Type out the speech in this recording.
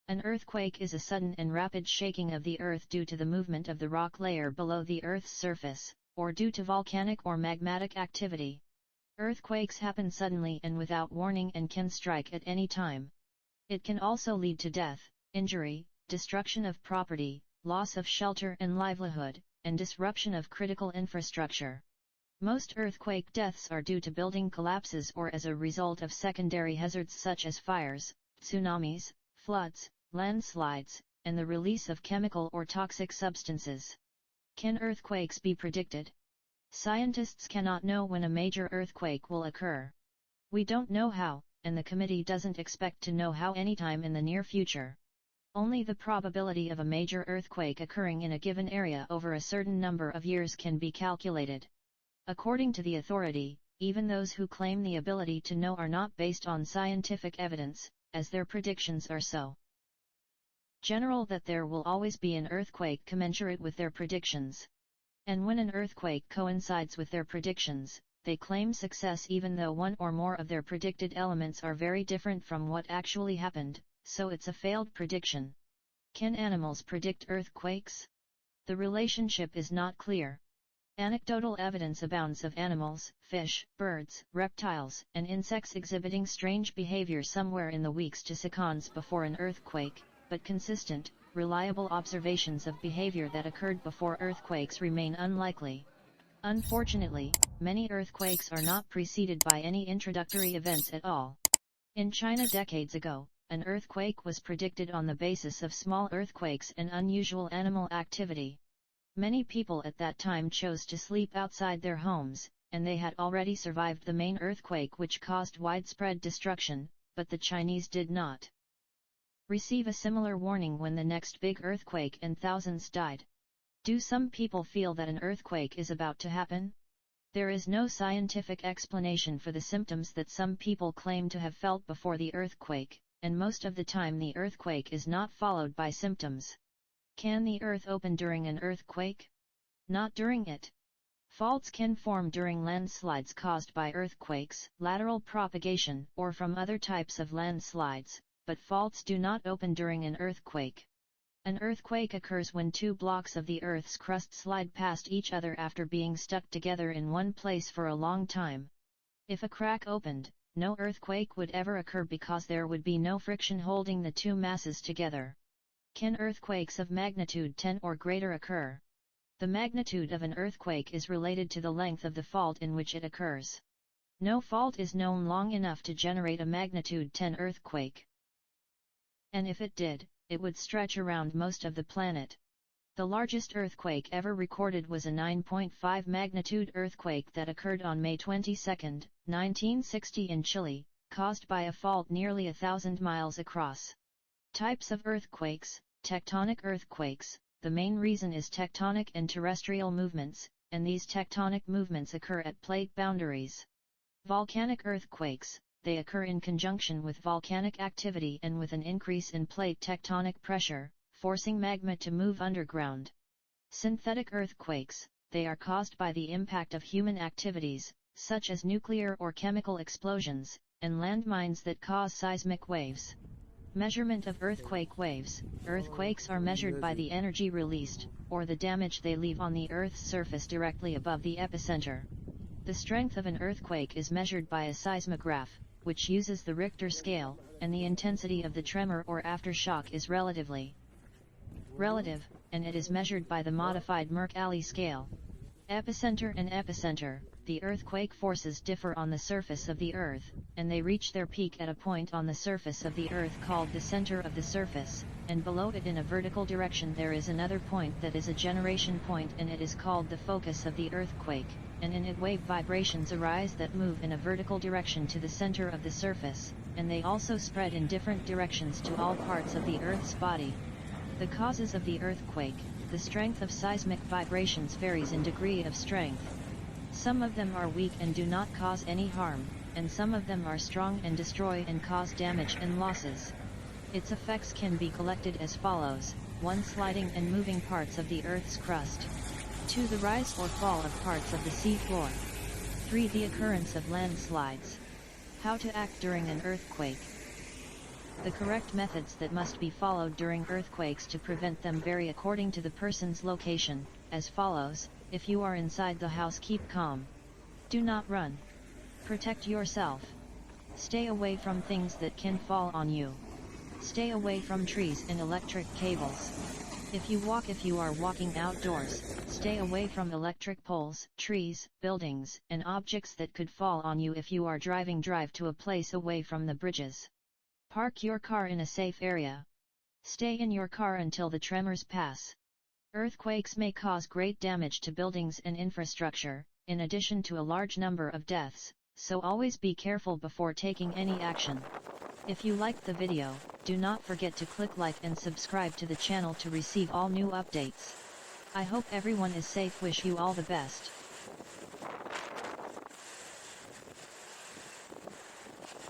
An earthquake is a sudden and rapid shaking of the earth due to the movement of the rock layer below the Earth's surface, or due to volcanic or magmatic activity. Earthquakes happen suddenly and without warning and can strike at any time. It can also lead to death, injury, destruction of property, loss of shelter and livelihood, and disruption of critical infrastructure. Most earthquake deaths are due to building collapses or as a result of secondary hazards such as fires, tsunamis, floods, landslides, and the release of chemical or toxic substances. Can earthquakes be predicted? Scientists cannot know when a major earthquake will occur. We don't know how, and the committee doesn't expect to know how anytime in the near future. Only the probability of a major earthquake occurring in a given area over a certain number of years can be calculated. According to the authority, even those who claim the ability to know are not based on scientific evidence, as their predictions are so general that there will always be an earthquake commensurate with their predictions. And when an earthquake coincides with their predictions, they claim success even though one or more of their predicted elements are very different from what actually happened, so it's a failed prediction. Can animals predict earthquakes? The relationship is not clear. Anecdotal evidence abounds of animals, fish, birds, reptiles, and insects exhibiting strange behavior somewhere in the weeks to seconds before an earthquake, but consistent, reliable observations of behavior that occurred before earthquakes remain unlikely. Unfortunately, many earthquakes are not preceded by any introductory events at all. In China decades ago, an earthquake was predicted on the basis of small earthquakes and unusual animal activity. Many people at that time chose to sleep outside their homes, and they had already survived the main earthquake which caused widespread destruction, but the Chinese did not receive a similar warning when the next big earthquake and thousands died. Do some people feel that an earthquake is about to happen? There is no scientific explanation for the symptoms that some people claim to have felt before the earthquake, and most of the time the earthquake is not followed by symptoms. Can the earth open during an earthquake? Not during it. Faults can form during landslides caused by earthquakes, lateral propagation, or from other types of landslides, but faults do not open during an earthquake. An earthquake occurs when two blocks of the Earth's crust slide past each other after being stuck together in one place for a long time. If a crack opened, no earthquake would ever occur because there would be no friction holding the two masses together. Can earthquakes of magnitude 10 or greater occur? The magnitude of an earthquake is related to the length of the fault in which it occurs. No fault is known long enough to generate a magnitude 10 earthquake. And if it did, it would stretch around most of the planet. The largest earthquake ever recorded was a 9.5 magnitude earthquake that occurred on May 22, 1960 in Chile, caused by a fault nearly 1,000 miles across. Types of earthquakes: tectonic earthquakes. The main reason is tectonic and terrestrial movements, and these tectonic movements occur at plate boundaries. Volcanic earthquakes. They occur in conjunction with volcanic activity and with an increase in plate tectonic pressure, forcing magma to move underground. Synthetic earthquakes. They are caused by the impact of human activities, such as nuclear or chemical explosions, and landmines that cause seismic waves. Measurement of earthquake waves. Earthquakes are measured by the energy released, or the damage they leave on the Earth's surface directly above the epicenter. The strength of an earthquake is measured by a seismograph, which uses the Richter scale, and the intensity of the tremor or aftershock is relative, and it is measured by the modified Mercalli scale. Epicenter and epicenter. The earthquake forces differ on the surface of the Earth, and they reach their peak at a point on the surface of the Earth called the center of the surface, and below it in a vertical direction there is another point that is a generation point, and it is called the focus of the earthquake, and in it wave vibrations arise that move in a vertical direction to the center of the surface, and they also spread in different directions to all parts of the Earth's body. The causes of the earthquake. The strength of seismic vibrations varies in degree of strength. Some of them are weak and do not cause any harm, and some of them are strong and destroy and cause damage and losses. Its effects can be collected as follows: 1. Sliding and moving parts of the Earth's crust. 2. The rise or fall of parts of the sea floor. 3. The occurrence of landslides. How to act during an earthquake. The correct methods that must be followed during earthquakes to prevent them vary according to the person's location, as follows. If you are inside the house, keep calm. Do not run. Protect yourself. Stay away from things that can fall on you. Stay away from trees and electric cables. If you are walking outdoors, stay away from electric poles, trees, buildings, and objects that could fall on you. If you are driving, drive to a place away from the bridges. Park your car in a safe area. Stay in your car until the tremors pass. Earthquakes may cause great damage to buildings and infrastructure, in addition to a large number of deaths, so always be careful before taking any action. If you liked the video, do not forget to click like and subscribe to the channel to receive all new updates. I hope everyone is safe. Wish you all the best.